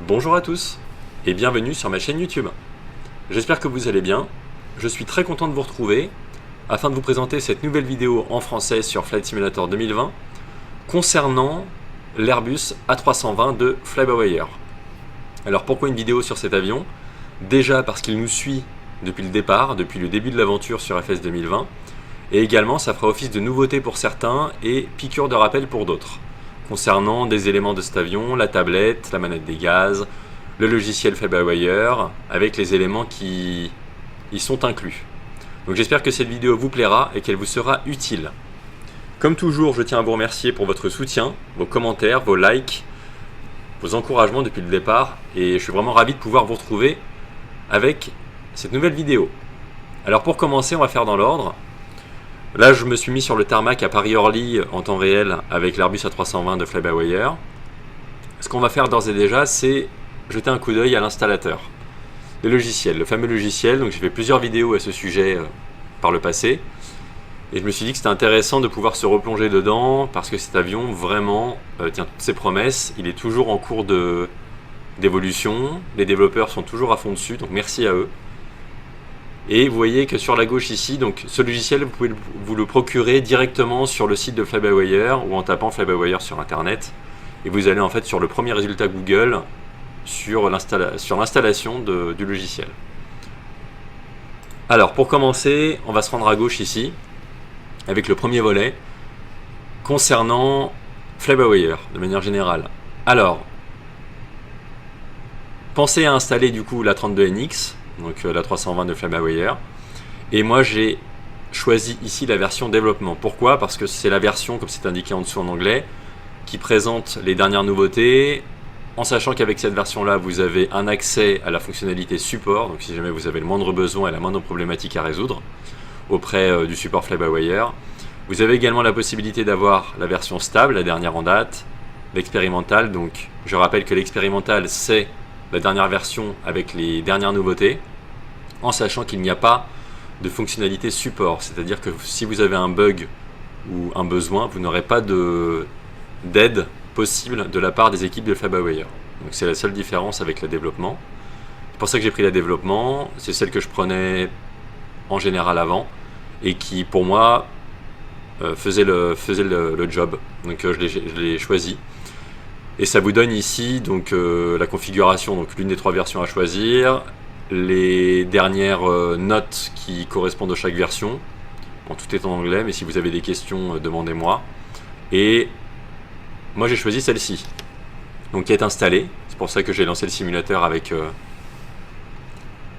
Bonjour à tous et bienvenue sur ma chaîne YouTube. J'espère que vous allez bien. Je suis très content de vous retrouver afin de vous présenter cette nouvelle vidéo en français sur Flight Simulator 2020 concernant l'Airbus A320 de Fly-by-Wire. Alors pourquoi une vidéo sur cet avion? Déjà parce qu'il nous suit depuis le départ, depuis le début de l'aventure sur FS 2020, et également ça fera office de nouveauté pour certains et piqûre de rappel pour d'autres, concernant des éléments de cet avion, la tablette, la manette des gaz, le logiciel Fly-by-Wire, avec les éléments qui y sont inclus. Donc j'espère que cette vidéo vous plaira et qu'elle vous sera utile. Comme toujours, je tiens à vous remercier pour votre soutien, vos commentaires, vos likes, vos encouragements depuis le départ, et je suis vraiment ravi de pouvoir vous retrouver avec cette nouvelle vidéo. Alors pour commencer, on va faire dans l'ordre. Là, je me suis mis sur le tarmac à Paris-Orly en temps réel avec l'Airbus A320 de Fly-by-Wire. Ce qu'on va faire d'ores et déjà, c'est jeter un coup d'œil à l'installateur. Le logiciel, le fameux logiciel. Donc j'ai fait plusieurs vidéos à ce sujet par le passé. Et je me suis dit que c'était intéressant de pouvoir se replonger dedans parce que cet avion vraiment tient toutes ses promesses. Il est toujours en cours d'évolution. Les développeurs sont toujours à fond dessus, donc merci à eux. Et vous voyez que sur la gauche ici, donc ce logiciel, vous pouvez vous le procurer directement sur le site de Fly-by-Wire ou en tapant Fly-by-Wire sur internet. Et vous allez en fait sur le premier résultat Google sur l'installation du logiciel. Alors pour commencer, on va se rendre à gauche ici avec le premier volet concernant Fly-by-Wire de manière générale. Alors, pensez à installer du coup la 32NX, donc la 320 de Fly-by-Wire, et moi j'ai choisi ici la version développement. Pourquoi? Parce que c'est la version, comme c'est indiqué en dessous en anglais, qui présente les dernières nouveautés, en sachant qu'avec cette version là vous avez un accès à la fonctionnalité support, donc si jamais vous avez le moindre besoin et la moindre problématique à résoudre auprès du support Fly-by-Wire. Vous avez également la possibilité d'avoir la version stable, la dernière en date, l'expérimentale. Donc je rappelle que l'expérimentale c'est la dernière version avec les dernières nouveautés, en sachant qu'il n'y a pas de fonctionnalité support, c'est-à-dire que si vous avez un bug ou un besoin, vous n'aurez pas d'aide possible de la part des équipes de Fly-by-Wire. Donc c'est la seule différence avec le développement. C'est pour ça que j'ai pris la développement, c'est celle que je prenais en général avant et qui pour moi faisait le job. Donc je l'ai choisi. Et ça vous donne ici donc la configuration, donc l'une des trois versions à choisir, les dernières notes qui correspondent à chaque version. Bon, tout est en anglais, mais si vous avez des questions, demandez-moi. Et moi j'ai choisi celle-ci, donc qui est installée. C'est pour ça que j'ai lancé le simulateur avec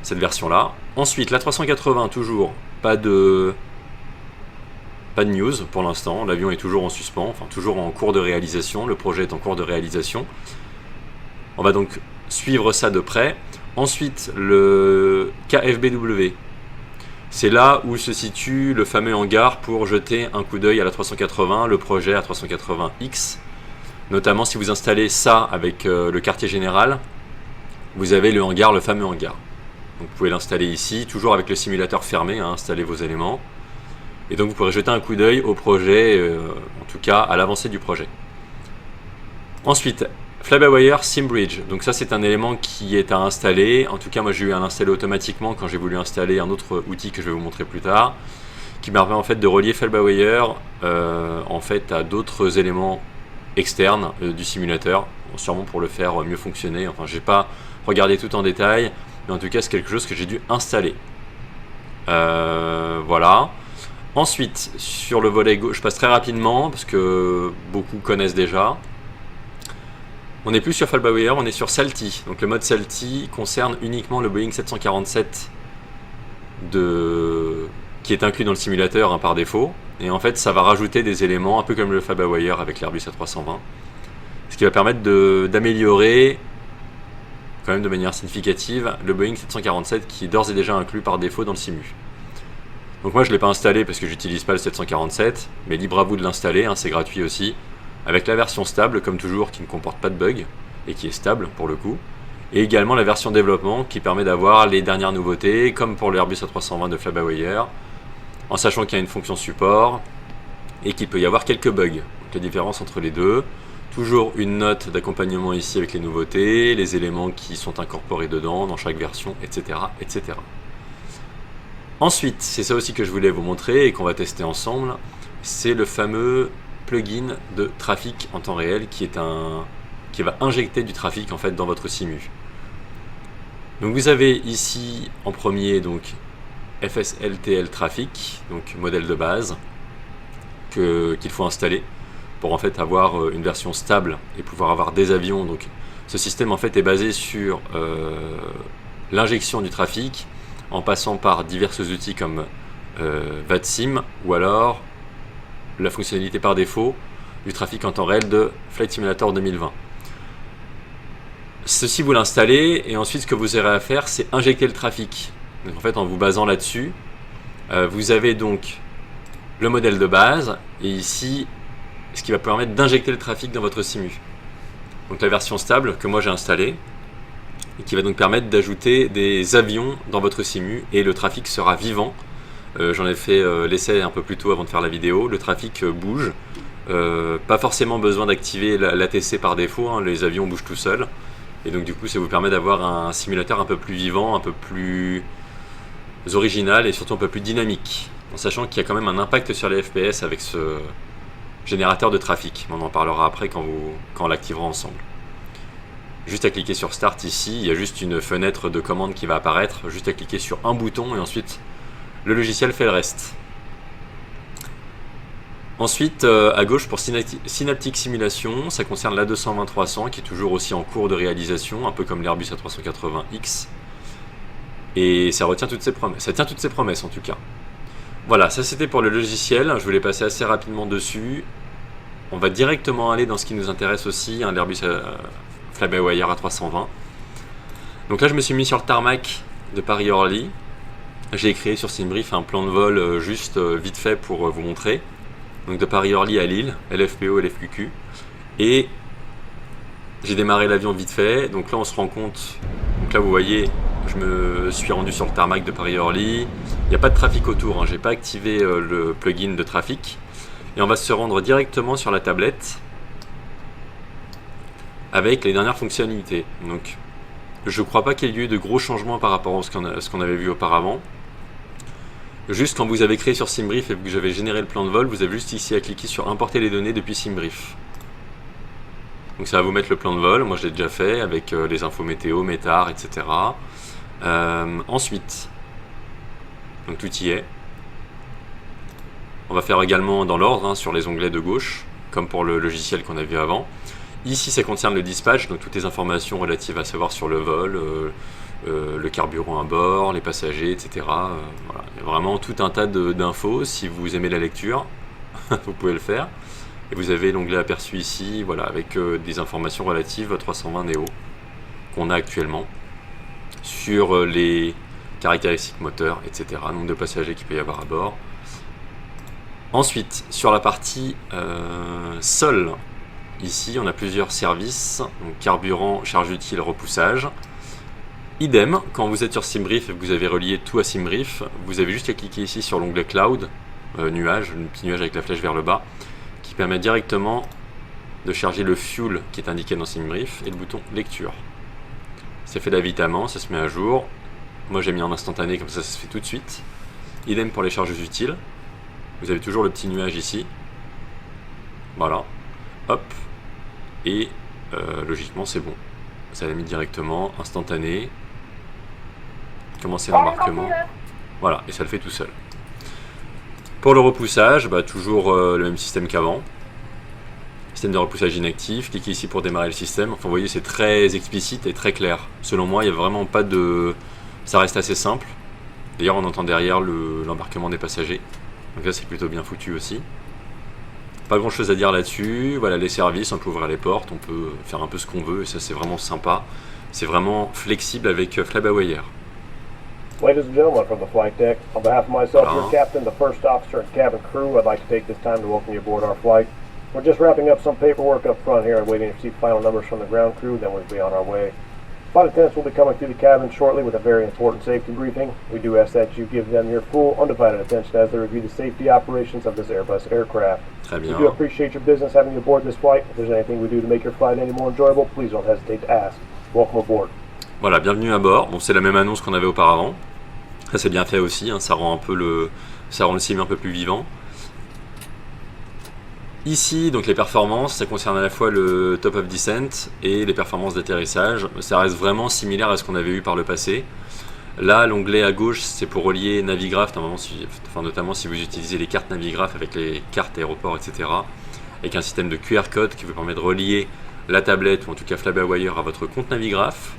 cette version-là. Ensuite, la 380, toujours pas de news pour l'instant, l'avion est toujours en suspens, enfin toujours en cours de réalisation, le projet est en cours de réalisation. On va donc suivre ça de près. Ensuite, le KFBW, c'est là où se situe le fameux hangar pour jeter un coup d'œil à la 380, le projet A380X. Notamment si vous installez ça avec le quartier général, vous avez le hangar, le fameux hangar. Donc vous pouvez l'installer ici, toujours avec le simulateur fermé, hein, installez vos éléments. Et donc vous pourrez jeter un coup d'œil au projet, en tout cas à l'avancée du projet. Ensuite, Fly-by-Wire SimBridge. Donc ça c'est un élément qui est à installer. En tout cas moi j'ai eu à l'installer automatiquement quand j'ai voulu installer un autre outil que je vais vous montrer plus tard, qui permet en fait de relier Fly-by-Wire en fait à d'autres éléments externes du simulateur, sûrement pour le faire mieux fonctionner. Enfin j'ai pas regardé tout en détail, mais en tout cas c'est quelque chose que j'ai dû installer. Voilà. Ensuite, sur le volet gauche, je passe très rapidement parce que beaucoup connaissent déjà. On n'est plus sur Fly-by-Wire, on est sur SALTI. Donc le mode SALTI concerne uniquement le Boeing 747 qui est inclus dans le simulateur hein, par défaut. Et en fait, ça va rajouter des éléments, un peu comme le Fly-by-Wire avec l'Airbus A320. Ce qui va permettre d'améliorer, quand même de manière significative, le Boeing 747 qui est d'ores et déjà inclus par défaut dans le simu. Donc moi je ne l'ai pas installé parce que j'utilise pas le 747, mais libre à vous de l'installer, hein, c'est gratuit aussi, avec la version stable comme toujours qui ne comporte pas de bugs et qui est stable pour le coup, et également la version développement qui permet d'avoir les dernières nouveautés comme pour l'Airbus A320 de Fly-by-Wire, en sachant qu'il y a une fonction support et qu'il peut y avoir quelques bugs. Donc la différence entre les deux, Toujours une note d'accompagnement ici avec les nouveautés, les éléments qui sont incorporés dedans, dans chaque version, etc. etc. Ensuite, c'est ça aussi que je voulais vous montrer et qu'on va tester ensemble, c'est le fameux plugin de trafic en temps réel qui va injecter du trafic en fait dans votre simu. Donc vous avez ici en premier donc FSLTL Traffic, donc modèle de base qu'il faut installer pour en fait avoir une version stable et pouvoir avoir des avions. Donc ce système en fait est basé sur l'injection du trafic en passant par divers outils comme VATSIM ou alors la fonctionnalité par défaut du trafic en temps réel de Flight Simulator 2020. Ceci vous l'installez et ensuite ce que vous aurez à faire c'est injecter le trafic. Donc en fait en vous basant là-dessus, vous avez donc le modèle de base et ici ce qui va permettre d'injecter le trafic dans votre simu. Donc la version stable que moi j'ai installée et qui va donc permettre d'ajouter des avions dans votre simu et le trafic sera vivant. J'en ai fait l'essai un peu plus tôt avant de faire la vidéo. Le trafic bouge, pas forcément besoin d'activer l'ATC par défaut, hein, les avions bougent tout seuls. Et donc du coup ça vous permet d'avoir un simulateur un peu plus vivant, un peu plus original et surtout un peu plus dynamique. En sachant qu'il y a quand même un impact sur les FPS avec ce générateur de trafic. On en parlera après quand on l'activera ensemble. Juste à cliquer sur Start ici, il y a juste une fenêtre de commande qui va apparaître, juste à cliquer sur un bouton et ensuite le logiciel fait le reste. Ensuite, à gauche pour Synaptic Simulation, ça concerne l'A220-300 qui est toujours aussi en cours de réalisation, un peu comme l'Airbus A380X. Et ça retient toutes ses promesses. Ça tient toutes ses promesses en tout cas. Voilà, ça c'était pour le logiciel. Je voulais passer assez rapidement dessus. On va directement aller dans ce qui nous intéresse aussi, hein, l'Airbus Fly-by-Wire A320. Donc là, je me suis mis sur le tarmac de Paris-Orly. J'ai créé sur SimBrief un plan de vol juste vite fait pour vous montrer. Donc de Paris-Orly à Lille, LFPO, LFQQ. Et j'ai démarré l'avion vite fait. Donc là, on se rend compte. Donc là, vous voyez, je me suis rendu sur le tarmac de Paris-Orly. Il n'y a pas de trafic autour. Hein. Je n'ai pas activé le plugin de trafic. Et on va se rendre directement sur la tablette avec les dernières fonctionnalités. Donc, je ne crois pas qu'il y ait eu de gros changements par rapport à ce qu'on avait vu auparavant. Juste quand vous avez créé sur SimBrief et que j'avais généré le plan de vol, vous avez juste ici à cliquer sur importer les données depuis SimBrief. Donc ça va vous mettre le plan de vol, moi je l'ai déjà fait avec les infos météo, métard, etc. Ensuite, donc tout y est. On va faire également dans l'ordre, hein, sur les onglets de gauche, comme pour le logiciel qu'on a vu avant. Ici ça concerne le dispatch, donc toutes les informations relatives à savoir sur le vol, le carburant à bord, les passagers, etc. Voilà. Il y a vraiment tout un tas d'infos. Si vous aimez la lecture, vous pouvez le faire. Et vous avez l'onglet aperçu ici, voilà, avec des informations relatives à 320 Neo qu'on a actuellement sur les caractéristiques moteurs, etc. Nombre de passagers qu'il peut y avoir à bord. Ensuite, sur la partie sol, ici on a plusieurs services, donc carburant, charge utile, repoussage. Idem, quand vous êtes sur SimBrief et que vous avez relié tout à SimBrief, vous avez juste à cliquer ici sur l'onglet Cloud, nuage, le petit nuage avec la flèche vers le bas, qui permet directement de charger le fuel qui est indiqué dans SimBrief et le bouton lecture. Ça fait d'avitamment, ça se met à jour. Moi j'ai mis en instantané, comme ça se fait tout de suite. Idem pour les charges utiles. Vous avez toujours le petit nuage ici. Voilà. Hop. Et logiquement c'est bon. Ça l'a mis directement, instantané. Commencer l'embarquement. Voilà, et ça le fait tout seul. Pour le repoussage, bah, toujours le même système qu'avant. Système de repoussage inactif. Cliquez ici pour démarrer le système. Enfin, vous voyez, c'est très explicite et très clair. Selon moi, il n'y a vraiment pas de... Ça reste assez simple. D'ailleurs, on entend derrière l'embarquement des passagers. Donc là, c'est plutôt bien foutu aussi. Pas grand chose à dire là-dessus. Voilà, les services, on peut ouvrir les portes, on peut faire un peu ce qu'on veut. Et ça, c'est vraiment sympa. C'est vraiment flexible avec Fly-by-Wire. Ladies and gentlemen from the flight deck, on behalf of myself, your captain, the first officer and cabin crew, I'd like to take this time to welcome you aboard our flight. We're just wrapping up some paperwork up front here and waiting to receive final numbers from the ground crew, then we'll be on our way. Flight attendants will be coming through the cabin shortly with a very important safety briefing. We do ask that you give them your full, undivided attention as they review the safety operations of this Airbus aircraft. Très bien. We do appreciate your business having you aboard this flight. If there's anything we do to make your flight any more enjoyable, please don't hesitate to ask. Welcome aboard. Voilà, bienvenue à bord. Bon, c'est la même annonce qu'on avait auparavant. Ça c'est bien fait aussi, hein, ça rend le sim un peu plus vivant. Ici, donc les performances, ça concerne à la fois le top of descent et les performances d'atterrissage. Ça reste vraiment similaire à ce qu'on avait eu par le passé. Là, l'onglet à gauche, c'est pour relier Navigraph, notamment si vous utilisez les cartes Navigraph avec les cartes aéroports, etc. Avec un système de QR code qui vous permet de relier la tablette ou en tout cas Fly-by-Wire à votre compte Navigraph.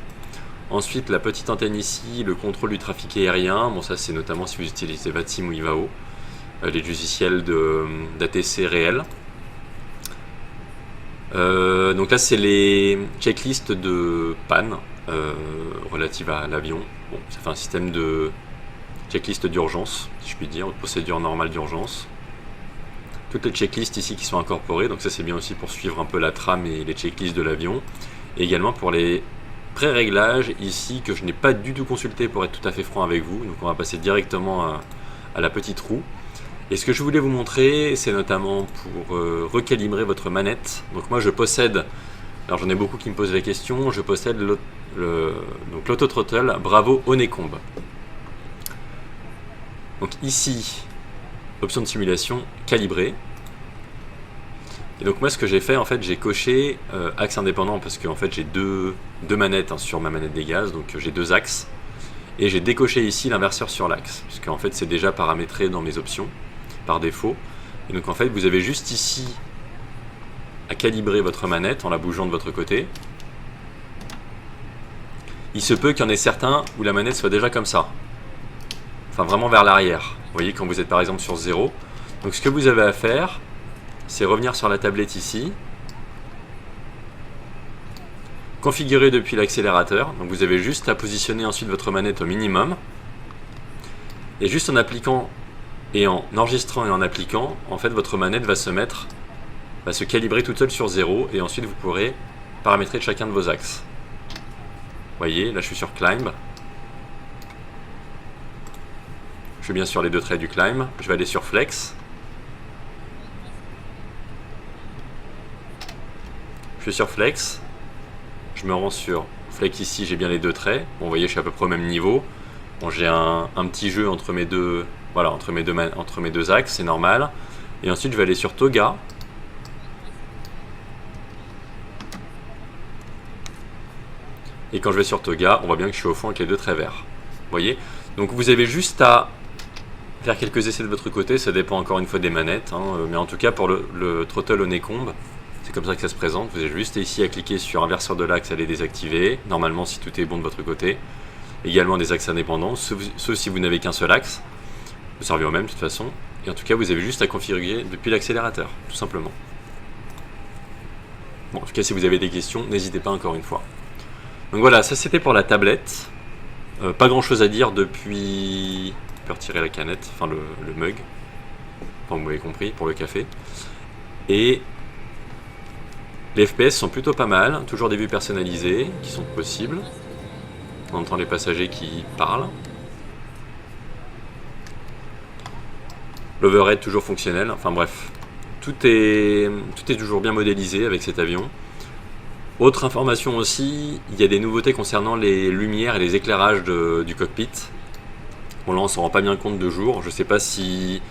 Ensuite, la petite antenne ici, le contrôle du trafic aérien. Bon, ça c'est notamment si vous utilisez VATSIM ou IVAO, les logiciels d'ATC réels. Donc là c'est les checklists de panne relatives à l'avion. Bon, ça fait un système de checklist d'urgence, si je puis dire, de procédure normale d'urgence. Toutes les checklists ici qui sont incorporées, donc ça c'est bien aussi pour suivre un peu la trame et les checklists de l'avion. Et également pour les pré-réglages ici que je n'ai pas du tout consulté pour être tout à fait franc avec vous. Donc on va passer directement à la petite roue. Et ce que je voulais vous montrer, c'est notamment pour recalibrer votre manette. Donc moi je possède, alors j'en ai beaucoup qui me posent la question, je possède l'Auto-Throttle Bravo Honeycomb. Donc ici, option de simulation, calibrer. Et donc moi ce que j'ai fait, en fait j'ai coché axe indépendant parce que en fait j'ai deux manettes hein, sur ma manette des gaz, donc j'ai deux axes. Et j'ai décoché ici l'inverseur sur l'axe, puisque en fait c'est déjà paramétré dans mes options par défaut. Et donc en fait vous avez juste ici à calibrer votre manette en la bougeant de votre côté. Il se peut qu'il y en ait certains où la manette soit déjà comme ça, enfin vraiment vers l'arrière. Vous voyez quand vous êtes par exemple sur 0. Donc ce que vous avez à faire, c'est revenir sur la tablette ici, configurer depuis l'accélérateur. Donc vous avez juste à positionner ensuite votre manette au minimum. Et juste en appliquant et en enregistrant et en appliquant, en fait votre manette va se calibrer toute seule sur 0 et ensuite vous pourrez paramétrer chacun de vos axes. Vous voyez, là je suis sur Climb. Je suis bien sur les deux traits du Climb. Je vais aller sur Flex. Je suis sur Flex. Je me rends sur Flex ici, j'ai bien les deux traits. Bon, vous voyez, je suis à peu près au même niveau. Bon, j'ai un petit jeu entre mes deux axes, c'est normal. Et ensuite, je vais aller sur Toga. Et quand je vais sur Toga, on voit bien que je suis au fond avec les deux traits verts. Vous voyez? Donc vous avez juste à faire quelques essais de votre côté, ça dépend encore une fois des manettes. Hein, mais en tout cas, pour le Throttle Honeycomb, c'est comme ça que ça se présente. Vous avez juste ici à cliquer sur inverseur de l'axe, à les désactiver. Normalement, si tout est bon de votre côté. Également des axes indépendants, sauf si vous n'avez qu'un seul axe. Vous servez au même de toute façon. Et en tout cas, vous avez juste à configurer depuis l'accélérateur, tout simplement. Bon, en tout cas, si vous avez des questions, n'hésitez pas encore une fois. Donc voilà, ça c'était pour la tablette. Pas grand chose à dire depuis... Je peux retirer la canette, enfin le mug. Enfin, vous m'avez compris, pour le café. Et les FPS sont plutôt pas mal, toujours des vues personnalisées qui sont possibles. On entend les passagers qui parlent. L'overhead toujours fonctionnel, enfin bref. Tout est toujours bien modélisé avec cet avion. Autre information aussi, il y a des nouveautés concernant les lumières et les éclairages du cockpit. Bon là on s'en rend pas bien compte de jour, je sais pas si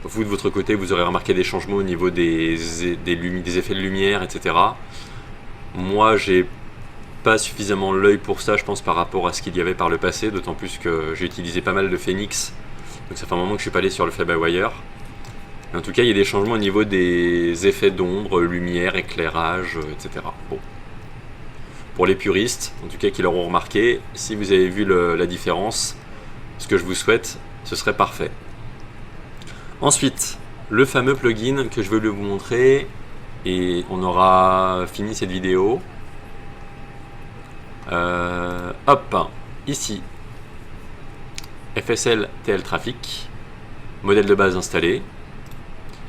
vous de votre côté vous aurez remarqué des changements au niveau des effets de lumière, etc. Moi j'ai pas suffisamment l'œil pour ça je pense par rapport à ce qu'il y avait par le passé, d'autant plus que j'ai utilisé pas mal de Phoenix, donc ça fait un moment que je suis pas allé sur le Fly-by-Wire. En tout cas il y a des changements au niveau des effets d'ombre, lumière, éclairage, etc. Bon. Pour les puristes, en tout cas qui l'auront remarqué, si vous avez vu la différence, ce que je vous souhaite, ce serait parfait. Ensuite, le fameux plugin que je vais vous montrer, et on aura fini cette vidéo. Hop, ici, FSL TL Traffic, modèle de base installé,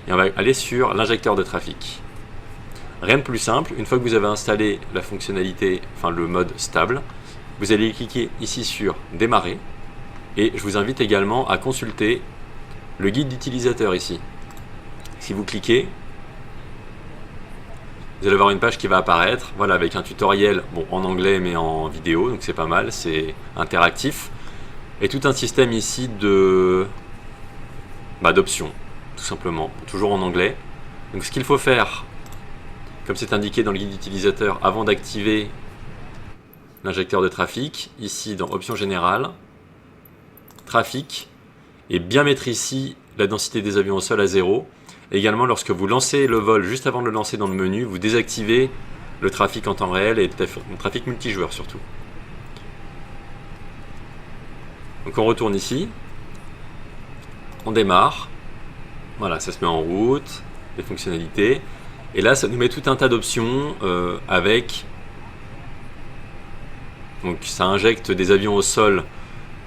et on va aller sur l'injecteur de trafic. Rien de plus simple, une fois que vous avez installé la fonctionnalité, enfin le mode stable, vous allez cliquer ici sur démarrer et je vous invite également à consulter le guide d'utilisateur ici. Si vous cliquez, vous allez avoir une page qui va apparaître, voilà, avec un tutoriel, bon, en anglais mais en vidéo, donc c'est pas mal, c'est interactif, et tout un système ici de d'options, tout simplement, toujours en anglais. Donc ce qu'il faut faire, comme c'est indiqué dans le guide d'utilisateur, avant d'activer l'injecteur de trafic, ici dans options générales, trafic, et bien mettre ici la densité des avions au sol à 0. Également, lorsque vous lancez le vol, juste avant de le lancer dans le menu, vous désactivez le trafic en temps réel et le trafic multijoueur surtout. Donc on retourne ici, on démarre, voilà, ça se met en route, les fonctionnalités, et là ça nous met tout un tas d'options avec, donc ça injecte des avions au sol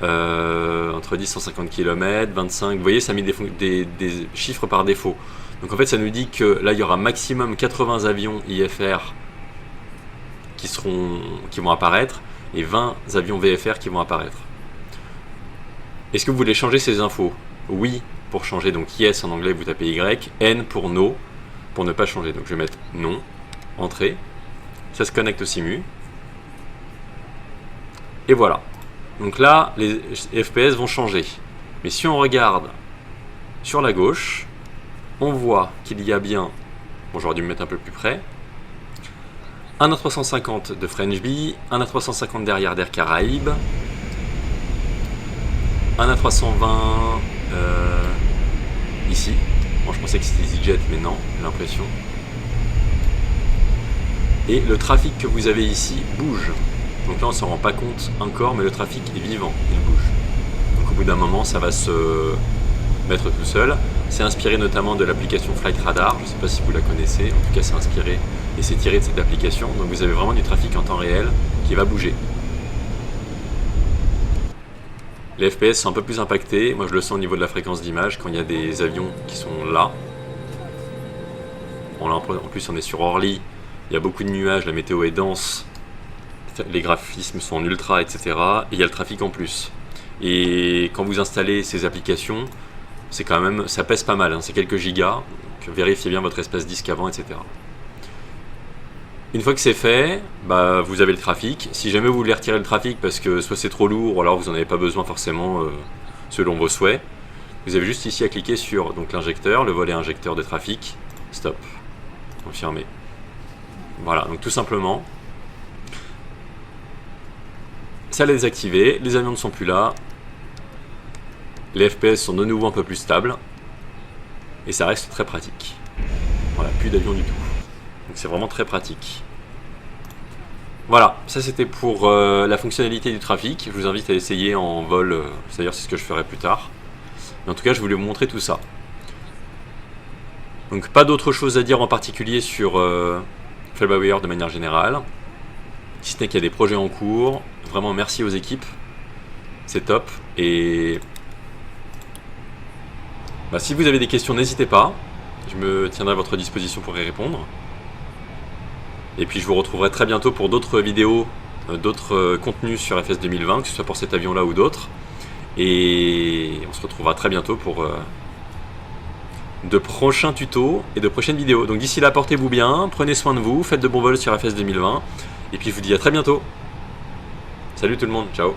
entre 10 et 150 km, 25, vous voyez ça met des chiffres par défaut. Donc en fait ça nous dit que là il y aura maximum 80 avions IFR qui vont apparaître et 20 avions VFR qui vont apparaître. Est-ce que vous voulez changer ces infos? Oui pour changer, donc yes en anglais vous tapez Y, N pour no, pour ne pas changer. Donc je vais mettre non, entrée, ça se connecte au simu. Et voilà. Donc là, les FPS vont changer. Mais si on regarde sur la gauche, on voit qu'il y a bien, bon j'aurais dû me mettre un peu plus près, un A350 de French Bee, un A350 derrière d'Air Caraïbes, un A320 ici. Bon, je pensais que c'était EasyJet, mais non, j'ai l'impression. Et le trafic que vous avez ici bouge. Donc là, on ne s'en rend pas compte encore, mais le trafic est vivant, il bouge. Donc au bout d'un moment, ça va se mettre tout seul. C'est inspiré notamment de l'application Flight Radar. Je ne sais pas si vous la connaissez. En tout cas, c'est inspiré et c'est tiré de cette application. Donc vous avez vraiment du trafic en temps réel qui va bouger. Les FPS sont un peu plus impactés. Moi, je le sens au niveau de la fréquence d'image quand il y a des avions qui sont là. Bon, là, en plus, on est sur Orly. Il y a beaucoup de nuages, la météo est dense. Les graphismes sont en ultra, etc. Et il y a le trafic en plus. Et quand vous installez ces applications, c'est quand même, ça pèse pas mal, hein, c'est quelques gigas. Donc vérifiez bien votre espace disque avant, etc. Une fois que c'est fait, bah, vous avez le trafic. Si jamais vous voulez retirer le trafic parce que soit c'est trop lourd ou alors vous n'en avez pas besoin forcément selon vos souhaits, vous avez juste ici à cliquer sur l'injecteur, le volet injecteur de trafic, stop, confirmer. Voilà, donc tout simplement, ça l'a désactivé, les avions ne sont plus là, les FPS sont de nouveau un peu plus stables, et ça reste très pratique. Voilà, plus d'avions du tout. Donc c'est vraiment très pratique. Voilà, ça c'était pour la fonctionnalité du trafic. Je vous invite à essayer en vol, c'est-à-dire c'est ce que je ferai plus tard. Mais en tout cas, je voulais vous montrer tout ça. Donc pas d'autre chose à dire en particulier sur Fly-by-Wire de manière générale. Si ce n'est qu'il y a des projets en cours. Vraiment merci aux équipes. C'est top. Et bah, si vous avez des questions, n'hésitez pas. Je me tiendrai à votre disposition pour y répondre. Et puis je vous retrouverai très bientôt pour d'autres vidéos, d'autres contenus sur FS 2020, que ce soit pour cet avion-là ou d'autres. Et on se retrouvera très bientôt pour de prochains tutos et de prochaines vidéos. Donc d'ici là, portez-vous bien, prenez soin de vous, faites de bons vols sur FS 2020. Et puis je vous dis à très bientôt. Salut tout le monde, ciao.